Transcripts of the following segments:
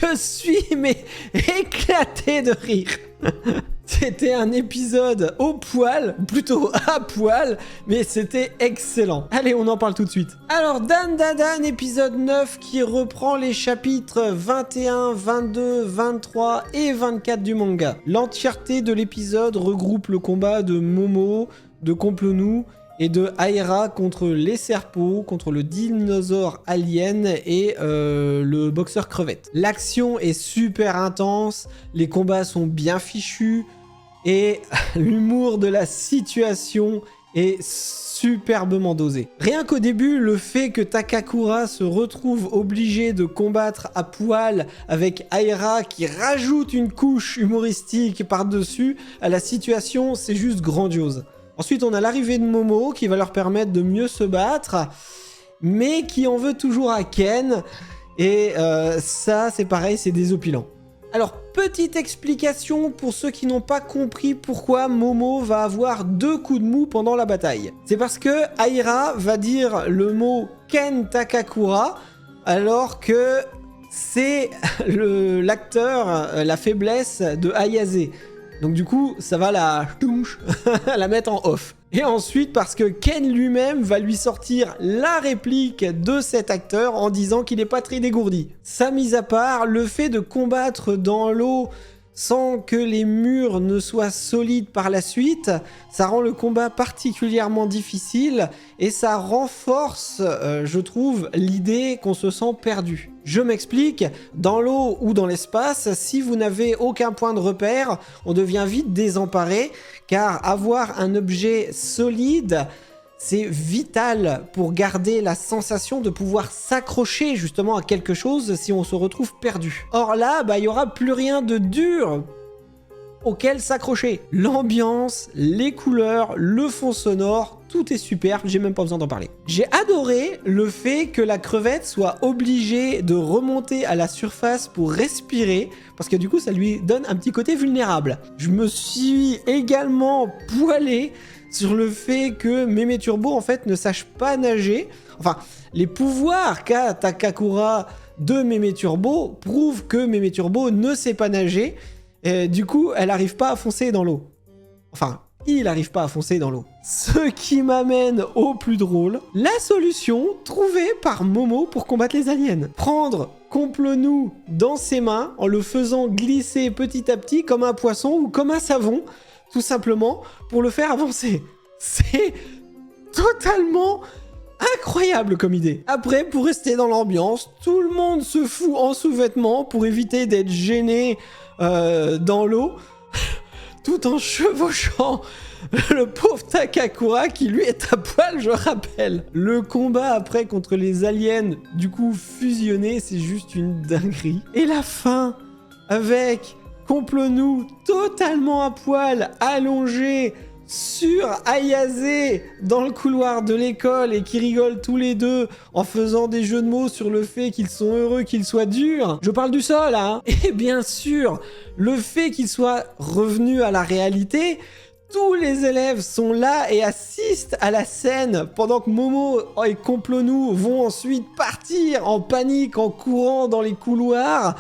Je suis mais éclaté de rire. C'était un épisode au poil, plutôt à poil, mais c'était excellent. Allez, on en parle tout de suite. Alors, Dan Dadan, épisode 9, qui reprend les chapitres 21, 22, 23 et 24 du manga. L'entièreté de l'épisode regroupe le combat de Momo, de Complonou et de Aira contre les serpos, contre le dinosaure alien et le boxeur crevette. L'action est super intense, les combats sont bien fichus, et l'humour de la situation est superbement dosé. Rien qu'au début, le fait que Takakura se retrouve obligé de combattre à poil avec Aira qui rajoute une couche humoristique par-dessus à la situation, c'est juste grandiose. Ensuite, on a l'arrivée de Momo qui va leur permettre de mieux se battre, mais qui en veut toujours à Ken, et ça, c'est pareil, c'est désopilant. Alors, petite explication pour ceux qui n'ont pas compris pourquoi Momo va avoir 2 coups de mou pendant la bataille. C'est parce que Aira va dire le mot Ken Takakura, alors que c'est l'acteur, la faiblesse de Ayase. Donc du coup, ça va la mettre en off. Et ensuite, parce que Ken lui-même va lui sortir la réplique de cet acteur en disant qu'il n'est pas très dégourdi. Ça mis à part, le fait de combattre dans l'eau sans que les murs ne soient solides par la suite, ça rend le combat particulièrement difficile et ça renforce, je trouve, l'idée qu'on se sent perdu. Je m'explique, dans l'eau ou dans l'espace, si vous n'avez aucun point de repère, on devient vite désemparé, car avoir un objet solide, c'est vital pour garder la sensation de pouvoir s'accrocher justement à quelque chose si on se retrouve perdu. Or là, il n'y aura plus rien de dur auquel s'accrocher. L'ambiance, les couleurs, le fond sonore, tout est superbe, j'ai même pas besoin d'en parler. J'ai adoré le fait que la crevette soit obligée de remonter à la surface pour respirer, parce que du coup ça lui donne un petit côté vulnérable. Je me suis également poilé sur le fait que Mémé Turbo en fait ne sache pas nager. Enfin, les pouvoirs qu'a Takakura de Mémé Turbo prouvent que Mémé Turbo ne sait pas nager. Et du coup, elle n'arrive pas à foncer dans l'eau. Enfin, il n'arrive pas à foncer dans l'eau. Ce qui m'amène au plus drôle, la solution trouvée par Momo pour combattre les aliens. Prendre Complonou dans ses mains en le faisant glisser petit à petit comme un poisson ou comme un savon, tout simplement pour le faire avancer. C'est totalement incroyable comme idée. Après, pour rester dans l'ambiance, tout le monde se fout en sous-vêtements pour éviter d'être gêné dans l'eau, tout en chevauchant le pauvre Takakura qui lui est à poil, je rappelle. Le combat après contre les aliens, du coup fusionnés, c'est juste une dinguerie. Et la fin, avec Complonou totalement à poil, allongé sur Ayase dans le couloir de l'école et qui rigolent tous les deux en faisant des jeux de mots sur le fait qu'ils sont heureux qu'il soit dur. Je parle du sol, hein. Et bien sûr, le fait qu'il soit revenu à la réalité, tous les élèves sont là et assistent à la scène pendant que Momo et Complonou vont ensuite partir en panique en courant dans les couloirs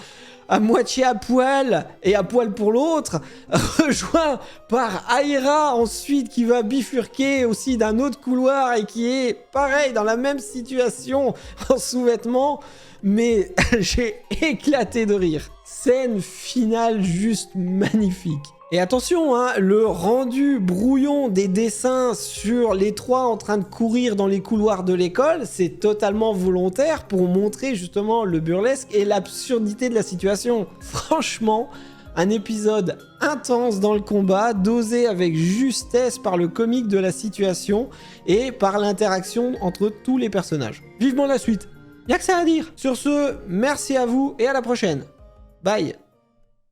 à moitié à poil et à poil pour l'autre, rejoint par Aira ensuite qui va bifurquer aussi d'un autre couloir et qui est pareil dans la même situation en sous-vêtements, mais j'ai éclaté de rire. Scène finale juste magnifique. Et attention, hein, le rendu brouillon des dessins sur les trois en train de courir dans les couloirs de l'école, c'est totalement volontaire pour montrer justement le burlesque et l'absurdité de la situation. Franchement, un épisode intense dans le combat, dosé avec justesse par le comique de la situation et par l'interaction entre tous les personnages. Vivement la suite, y'a que ça à dire. Sur ce, merci à vous et à la prochaine. Bye.